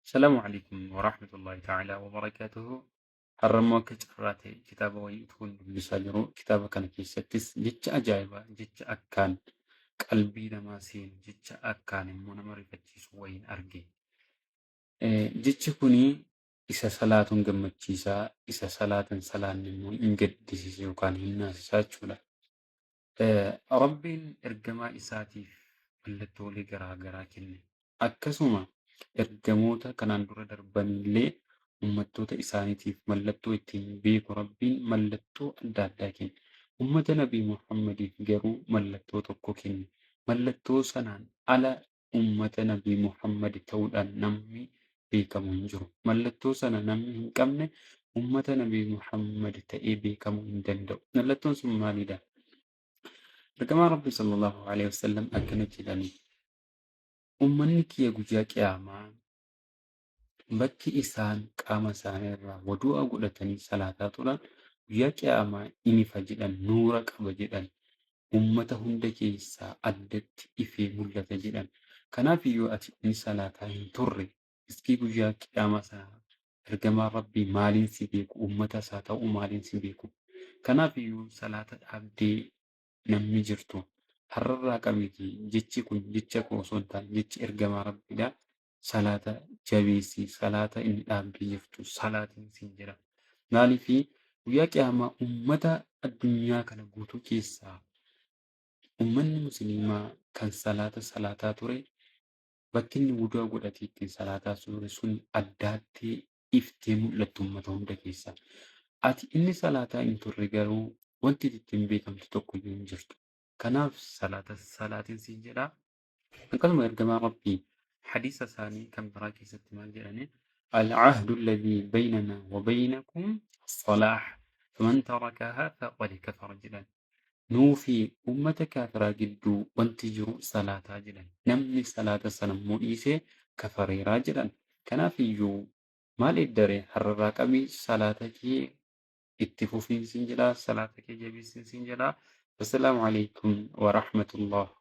السلام عليكم ورحمة الله تعالى وبركاته. حرموا كتراتي كتاب ويتون بساجرو كتاب كان في ستس جتش أجايبا جتش أكان قلبي نماسين جتش أكان من مرفتشيس وين أرجي جتش كوني إسا صلاة جمتشيسا إسا صلاة صلاة نمو إنجد ديسيسي وكان هنا ساتشولا ربين إرجما إساتيف ملتولي غرا كني akkasuma ergamoota kanaan dura darbanillee ummattoota isaaniitiif mallattoo ittiin beeku rabbiin mallattoo adda addaa kenne. Ummata Nabii Muhammadiif garuu mallattoo tokko kenne. Mallattoo sanaan ala ummata Nabii Muhammad ta'uudhaan namni beekamu hin jiru. Mallattoo sana namni hin qabne ummata Nabii Muhammad ta'ee beekamuu hin danda'u. Mallattoon sun maalidha? Ergamaan Rabbi sallallahu alaihi wasallam akkana jedhani. Ummanni kiyya guyyaa qiyaamaa bakki isaan qaama isaanii irraa wadu'a godhatanii salaataa turan guyyaa qiyaamaa inifa jedhan nuura qaba jedhan ummata hunda keessaa addatti ifee mul'ata jedhan. Kanaaf iyyuu ati inni salaataa hin turre iskii guyyaa qiyaamaa sana ergamaa rabbii maaliin si beeku ummata isaa ta'uu maaliin si beeku. Kanaaf iyyuu salaata dhaabdee namni jirtu har'arraa qabeetii jechi kun jecha koo osoo hin taane jechi ergamaa rabbiidha. Salaata jabeessii salaata inni dhaabbii jirtu salaatiin siin jedha. Maaliif guyyaa qiyaamaa ummata addunyaa kana guutuu keessaa ummanni musliimaa kan salaataa ture bakki inni wudu'a godhatee ittiin salaataa ture sun addaatti iftee mul'attu ummata hunda keessaa. Ati inni salaataa hin turre garuu wanti ittiin beekamtu tokko iyyuu hin jirtu. Kanaaf salaatiin siin jedha. Akkasuma ergamaa rabbii حديث ثاني كم براكي ستمال جاني العهد الذي بيننا وبينكم الصلاح فمن تركها فقد كفر جدا نوفي أمة كافرة جدو وانتجروا صلاة جدا نمني صلاة سنم مؤيسة كفر راجلا كان في يو مال الدري حرراك أبي صلاتك اتفوفين سنجلا صلاتك جبي سنجلا والسلام عليكم ورحمة الله